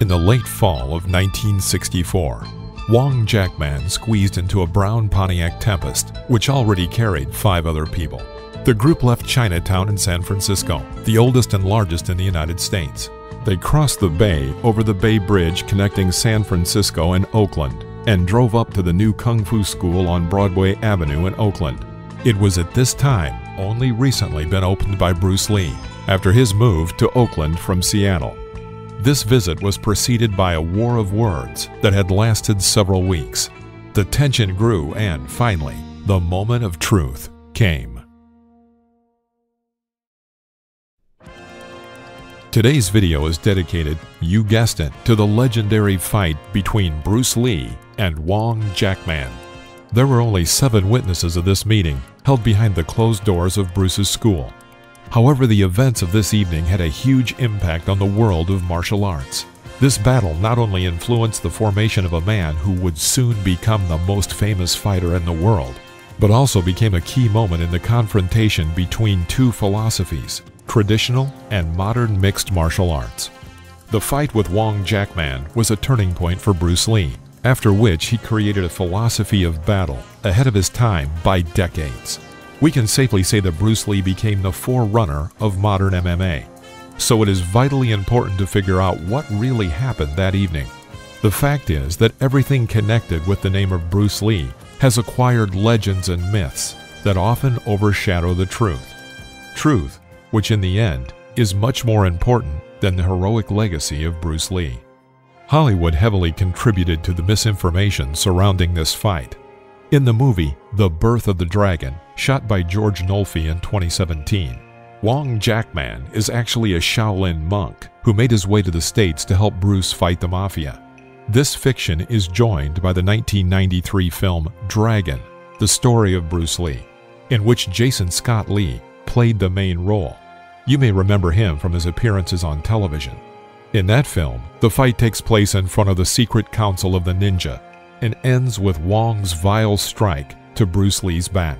In the late fall of 1964, Wong Jack Man squeezed into a brown Pontiac Tempest, which already carried 5 other people. The group left Chinatown in San Francisco, the oldest and largest in the United States. They crossed the bay over the Bay Bridge connecting San Francisco and Oakland and drove up to the new Kung Fu school on Broadway Avenue in Oakland. It was at this time only recently been opened by Bruce Lee after his move to Oakland from Seattle. This visit was preceded by a war of words that had lasted several weeks. The tension grew and, finally, the moment of truth came. Today's video is dedicated, you guessed it, to the legendary fight between Bruce Lee and Wong Jack Man. There were only 7 witnesses of this meeting, held behind the closed doors of Bruce's school. However, the events of this evening had a huge impact on the world of martial arts. This battle not only influenced the formation of a man who would soon become the most famous fighter in the world, but also became a key moment in the confrontation between 2 philosophies, traditional and modern mixed martial arts. The fight with Wong Jack Man was a turning point for Bruce Lee, after which he created a philosophy of battle ahead of his time by decades. We can safely say that Bruce Lee became the forerunner of modern MMA. So it is vitally important to figure out what really happened that evening. The fact is that everything connected with the name of Bruce Lee has acquired legends and myths that often overshadow the truth. Truth, which in the end is much more important than the heroic legacy of Bruce Lee. Hollywood heavily contributed to the misinformation surrounding this fight. In the movie The Birth of the Dragon, shot by George Nolfi in 2017, Wong Jack Man is actually a Shaolin monk who made his way to the States to help Bruce fight the mafia. This fiction is joined by the 1993 film Dragon, the story of Bruce Lee, in which Jason Scott Lee played the main role. You may remember him from his appearances on television. In that film, the fight takes place in front of the Secret Council of the Ninja and ends with Wong's vile strike to Bruce Lee's back.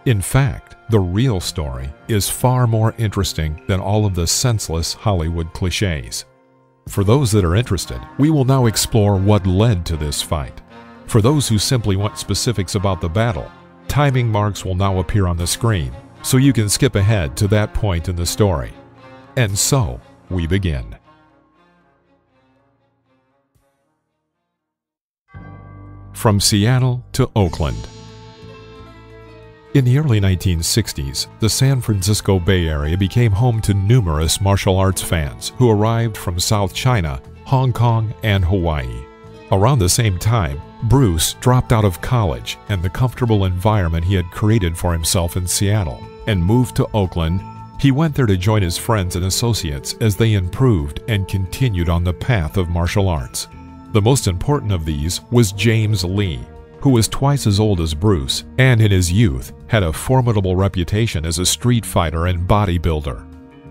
In fact, the real story is far more interesting than all of the senseless Hollywood cliches. For those that are interested, we will now explore what led to this fight. For those who simply want specifics about the battle, timing marks will now appear on the screen, so you can skip ahead to that point in the story. And so, we begin. From Seattle to Oakland. In the early 1960s, the San Francisco Bay Area became home to numerous martial arts fans who arrived from South China, Hong Kong, and Hawaii. Around the same time, Bruce dropped out of college and the comfortable environment he had created for himself in Seattle and moved to Oakland. He went there to join his friends and associates as they improved and continued on the path of martial arts. The most important of these was James Lee, who was twice as old as Bruce and in his youth had a formidable reputation as a street fighter and bodybuilder.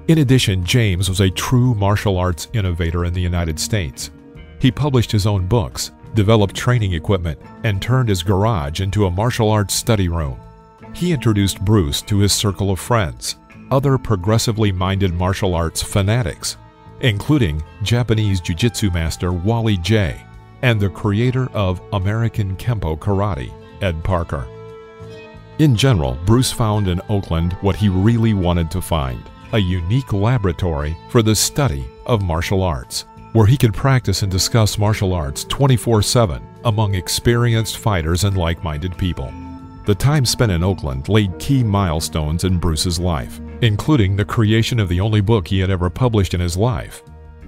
In addition, James was a true martial arts innovator in the United States. He published his own books, developed training equipment, and turned his garage into a martial arts study room. He introduced Bruce to his circle of friends, other progressively minded martial arts fanatics, including Japanese jiu-jitsu master Wally J. and the creator of American Kempo Karate, Ed Parker. In general, Bruce found in Oakland what he really wanted to find, a unique laboratory for the study of martial arts, where he could practice and discuss martial arts 24/7 among experienced fighters and like-minded people. The time spent in Oakland laid key milestones in Bruce's life, including the creation of the only book he had ever published in his life,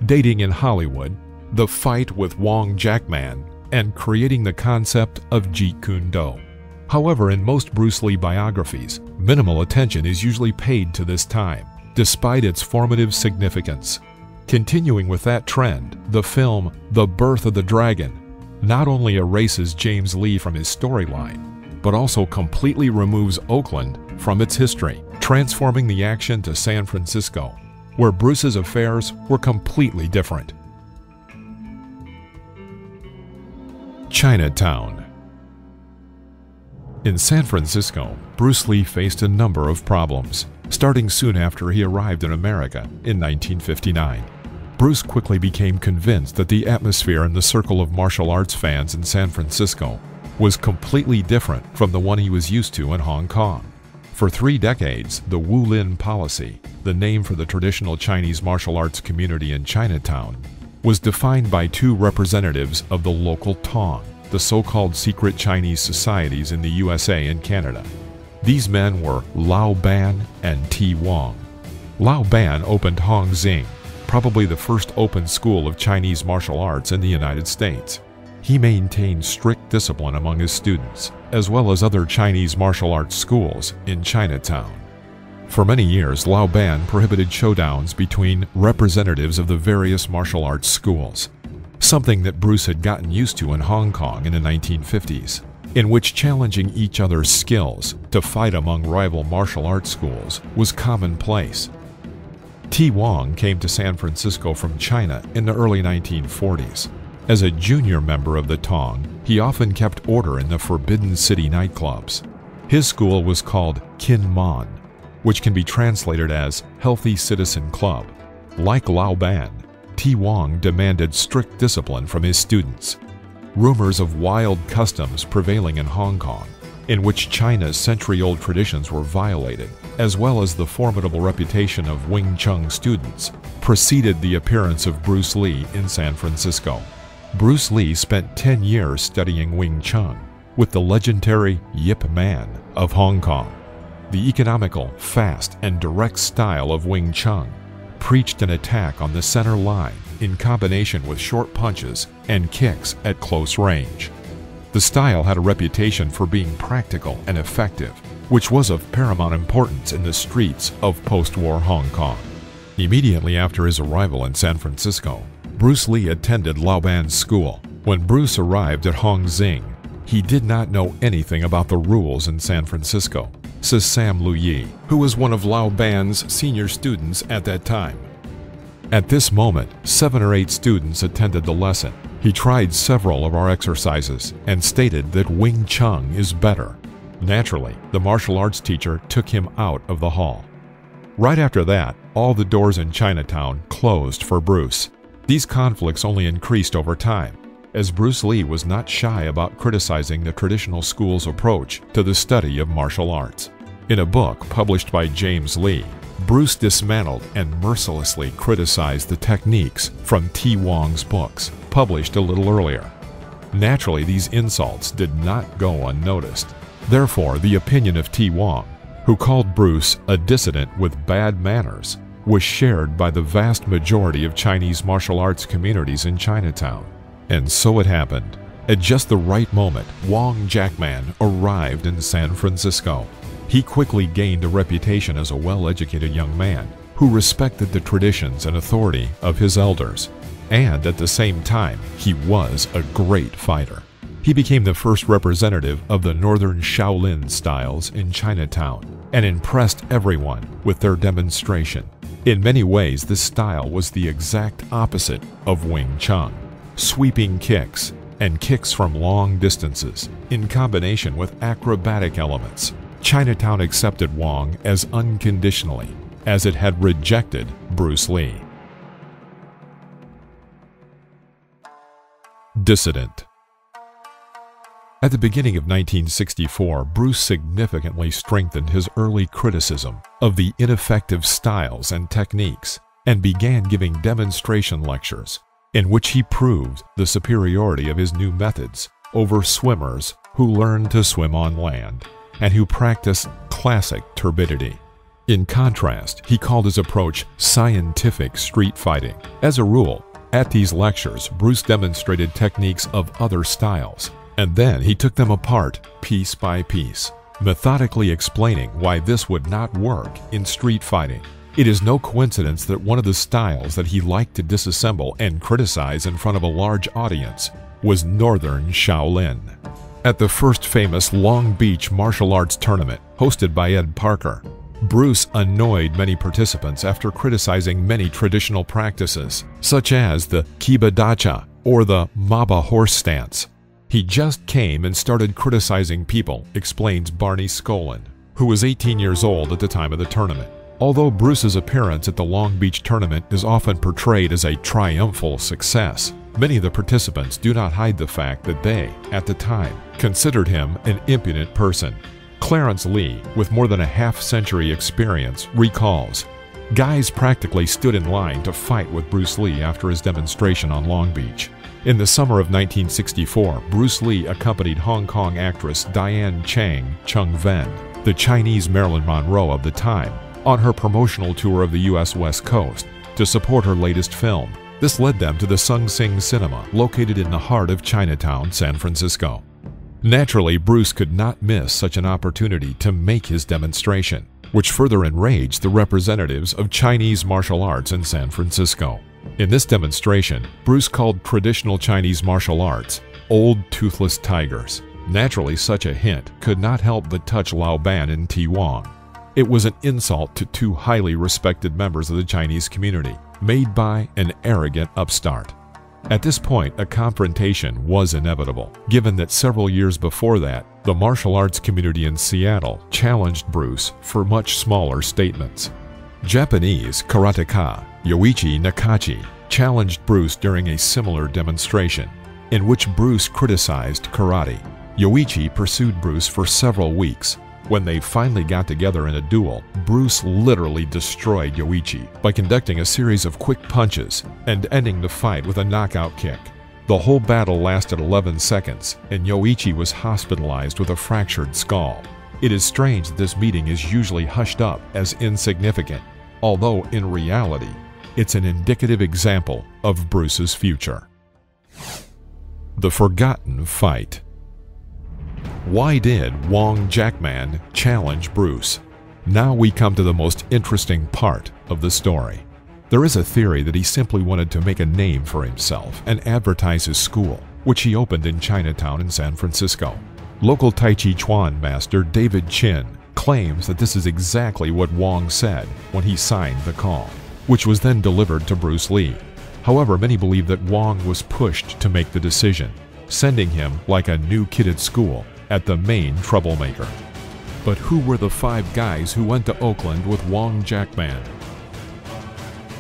dating in Hollywood, the fight with Wong Jack Man, and creating the concept of Jeet Kune Do. However, in most Bruce Lee biographies, minimal attention is usually paid to this time, despite its formative significance. Continuing with that trend, the film The Birth of the Dragon not only erases James Lee from his storyline, but also completely removes Oakland from its history, transforming the action to San Francisco, where Bruce's affairs were completely different. Chinatown. In San Francisco, Bruce Lee faced a number of problems, starting soon after he arrived in America in 1959. Bruce quickly became convinced that the atmosphere in the circle of martial arts fans in San Francisco was completely different from the one he was used to in Hong Kong. For 3 decades, the Wu Lin policy, the name for the traditional Chinese martial arts community in Chinatown, was defined by 2 representatives of the local Tong, the so-called secret Chinese societies in the USA and Canada. These men were Lao Ban and T. Wong. Lao Ban opened Hong Xing, probably the first open school of Chinese martial arts in the United States. He maintained strict discipline among his students, as well as other Chinese martial arts schools in Chinatown. For many years, Lao Ban prohibited showdowns between representatives of the various martial arts schools, something that Bruce had gotten used to in Hong Kong in the 1950s, in which challenging each other's skills to fight among rival martial arts schools was commonplace. T. Wong came to San Francisco from China in the early 1940s. As a junior member of the Tong, he often kept order in the Forbidden City nightclubs. His school was called Kin Mon, which can be translated as Healthy Citizen Club. Like Lao Ban, T. Wong demanded strict discipline from his students. Rumors of wild customs prevailing in Hong Kong, in which China's century-old traditions were violated, as well as the formidable reputation of Wing Chun students, preceded the appearance of Bruce Lee in San Francisco. Bruce Lee spent 10 years studying Wing Chun with the legendary Yip Man of Hong Kong. The economical, fast, and direct style of Wing Chun preached an attack on the center line in combination with short punches and kicks at close range. The style had a reputation for being practical and effective, which was of paramount importance in the streets of post-war Hong Kong. Immediately after his arrival in San Francisco, Bruce Lee attended Lao Ban's school. When Bruce arrived at Hong Xing, he did not know anything about the rules in San Francisco, says Sam Lu Yi, who was one of Lao Ban's senior students at that time. At this moment, 7 or 8 students attended the lesson. He tried several of our exercises and stated that Wing Chun is better. Naturally, the martial arts teacher took him out of the hall. Right after that, all the doors in Chinatown closed for Bruce. These conflicts only increased over time, as Bruce Lee was not shy about criticizing the traditional school's approach to the study of martial arts. In a book published by James Lee, Bruce dismantled and mercilessly criticized the techniques from T. Wong's books, published a little earlier. Naturally, these insults did not go unnoticed. Therefore, the opinion of T. Wong, who called Bruce a dissident with bad manners, was shared by the vast majority of Chinese martial arts communities in Chinatown. And so it happened. At just the right moment, Wong Jack Man arrived in San Francisco. He quickly gained a reputation as a well-educated young man who respected the traditions and authority of his elders. And at the same time, he was a great fighter. He became the first representative of the Northern Shaolin styles in Chinatown and impressed everyone with their demonstration. In many ways, this style was the exact opposite of Wing Chun. Sweeping kicks and kicks from long distances, in combination with acrobatic elements. Chinatown accepted Wong as unconditionally, as it had rejected Bruce Lee. Dissident. At the beginning of 1964, Bruce significantly strengthened his early criticism of the ineffective styles and techniques and began giving demonstration lectures in which he proved the superiority of his new methods over swimmers who learned to swim on land and who practiced classic turbidity. In contrast, he called his approach scientific street fighting. As a rule, at these lectures, Bruce demonstrated techniques of other styles, and then he took them apart piece by piece, methodically explaining why this would not work in street fighting. It is no coincidence that one of the styles that he liked to disassemble and criticize in front of a large audience was Northern Shaolin. At the first famous Long Beach martial arts tournament, hosted by Ed Parker, Bruce annoyed many participants after criticizing many traditional practices, such as the Kibadacha or the Maba horse stance. He just came and started criticizing people, explains Barney Skolin, who was 18 years old at the time of the tournament. Although Bruce's appearance at the Long Beach tournament is often portrayed as a triumphal success, many of the participants do not hide the fact that they, at the time, considered him an impudent person. Clarence Lee, with more than a half-century experience, recalls, "Guys practically stood in line to fight with Bruce Lee after his demonstration on Long Beach." In the summer of 1964, Bruce Lee accompanied Hong Kong actress Diane Chung Ven, the Chinese Marilyn Monroe of the time, on her promotional tour of the U.S. West Coast to support her latest film. This led them to the Sung Sing Cinema, located in the heart of Chinatown, San Francisco. Naturally, Bruce could not miss such an opportunity to make his demonstration, which further enraged the representatives of Chinese martial arts in San Francisco. In this demonstration, Bruce called traditional Chinese martial arts old toothless tigers. Naturally, such a hint could not help but touch Lao Ban and T. Wong. It was an insult to two highly respected members of the Chinese community, made by an arrogant upstart. At this point, a confrontation was inevitable, given that several years before that, the martial arts community in Seattle challenged Bruce for much smaller statements. Japanese karateka Yoichi Nakachi challenged Bruce during a similar demonstration, in which Bruce criticized karate. Yoichi pursued Bruce for several weeks. When they finally got together in a duel, Bruce literally destroyed Yoichi by conducting a series of quick punches and ending the fight with a knockout kick. The whole battle lasted 11 seconds, and Yoichi was hospitalized with a fractured skull. It is strange that this meeting is usually hushed up as insignificant, although in reality, it's an indicative example of Bruce's future. The Forgotten Fight. Why did Wong Jack Man challenge Bruce? Now we come to the most interesting part of the story. There is a theory that he simply wanted to make a name for himself and advertise his school, which he opened in Chinatown in San Francisco. Local Tai Chi Chuan master David Chin claims that this is exactly what Wong said when he signed the call, which was then delivered to Bruce Lee. However, many believe that Wong was pushed to make the decision, sending him like a new kid at school at the main troublemaker. But who were the 5 guys who went to Oakland with Wong Jack Man?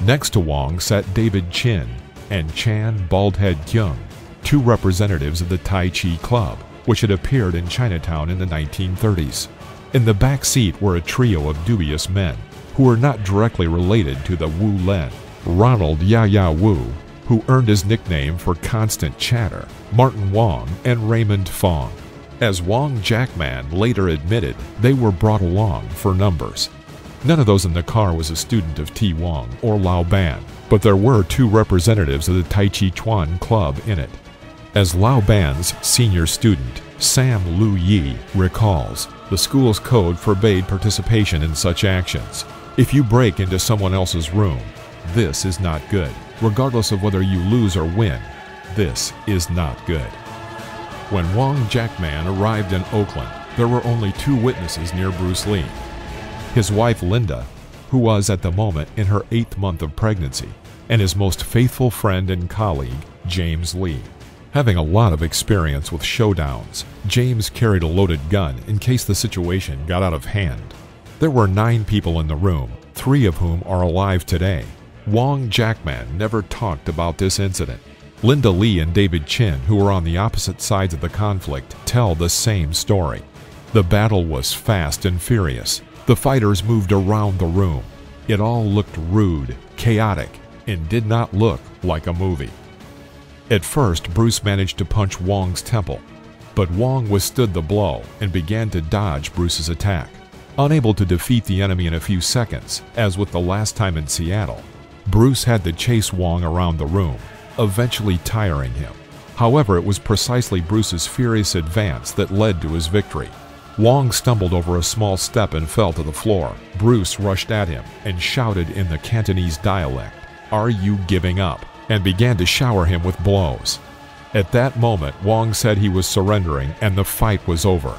Next to Wong sat David Chin and Chan Baldhead Kyung, 2 representatives of the Tai Chi Club, which had appeared in Chinatown in the 1930s. In the back seat were a trio of dubious men, who were not directly related to the Wu Len, Ronald Ya Wu, who earned his nickname for constant chatter, Martin Wong, and Raymond Fong. As Wong Jack Man later admitted, they were brought along for numbers. None of those in the car was a student of T. Wong or Lao Ban, but there were 2 representatives of the Tai Chi Chuan Club in it. As Lao Ban's senior student, Sam Lu Yi, recalls, the school's code forbade participation in such actions. If you break into someone else's room, this is not good. Regardless of whether you lose or win, this is not good. When Wong Jack Man arrived in Oakland, there were only 2 witnesses near Bruce Lee. His wife Linda, who was at the moment in her 8th month of pregnancy, and his most faithful friend and colleague, James Lee. Having a lot of experience with showdowns, James carried a loaded gun in case the situation got out of hand. There were 9 people in the room, 3 of whom are alive today. Wong Jack Man never talked about this incident. Linda Lee and David Chin, who were on the opposite sides of the conflict, tell the same story. The battle was fast and furious. The fighters moved around the room. It all looked rude, chaotic, and did not look like a movie. At first, Bruce managed to punch Wong's temple, but Wong withstood the blow and began to dodge Bruce's attack. Unable to defeat the enemy in a few seconds, as with the last time in Seattle, Bruce had to chase Wong around the room, eventually tiring him. However, it was precisely Bruce's furious advance that led to his victory. Wong stumbled over a small step and fell to the floor. Bruce rushed at him and shouted in the Cantonese dialect, "Are you giving up?" and began to shower him with blows. At that moment, Wong said he was surrendering and the fight was over.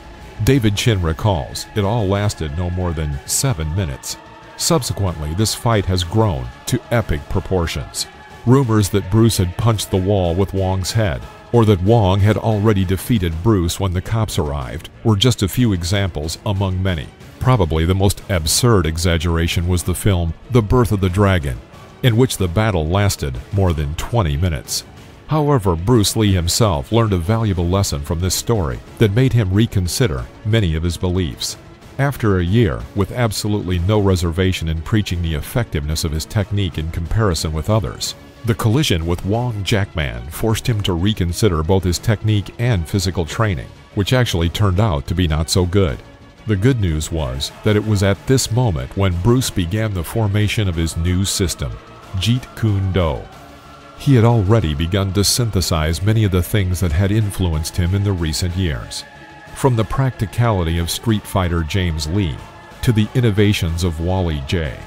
David Chin recalls, it all lasted no more than 7 minutes. Subsequently, this fight has grown to epic proportions. Rumors that Bruce had punched the wall with Wong's head, or that Wong had already defeated Bruce when the cops arrived, were just a few examples among many. Probably the most absurd exaggeration was the film The Birth of the Dragon, in which the battle lasted more than 20 minutes. However, Bruce Lee himself learned a valuable lesson from this story that made him reconsider many of his beliefs. After a year, with absolutely no reservation in preaching the effectiveness of his technique in comparison with others, the collision with Wong Jack Man forced him to reconsider both his technique and physical training, which actually turned out to be not so good. The good news was that it was at this moment when Bruce began the formation of his new system, Jeet Kune Do. He had already begun to synthesize many of the things that had influenced him in the recent years. From the practicality of Street Fighter James Lee to the innovations of Wally J,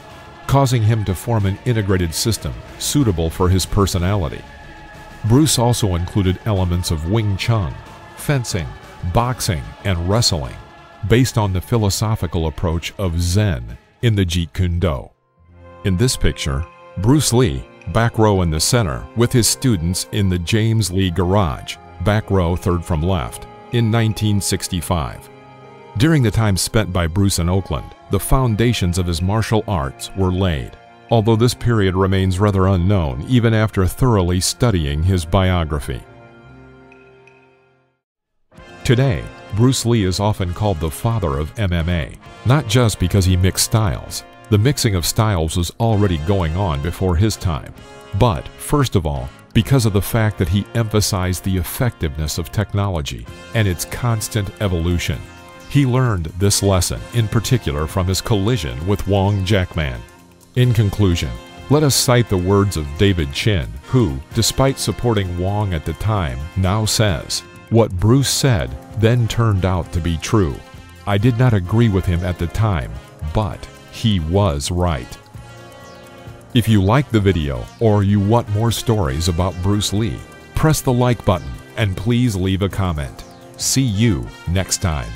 causing him to form an integrated system suitable for his personality. Bruce also included elements of Wing Chun, fencing, boxing, and wrestling, based on the philosophical approach of Zen in the Jeet Kune Do. In this picture, Bruce Lee, back row in the center, with his students in the James Lee Garage, back row third from left, in 1965. During the time spent by Bruce in Oakland, the foundations of his martial arts were laid, although this period remains rather unknown even after thoroughly studying his biography. Today, Bruce Lee is often called the father of MMA, not just because he mixed styles. The mixing of styles was already going on before his time, but first of all, because of the fact that he emphasized the effectiveness of technology and its constant evolution. He learned this lesson in particular from his collision with Wong Jack Man. In conclusion, let us cite the words of David Chin, who, despite supporting Wong at the time, now says, "What Bruce said then turned out to be true. I did not agree with him at the time, but he was right." If you like the video or you want more stories about Bruce Lee, press the like button and please leave a comment. See you next time.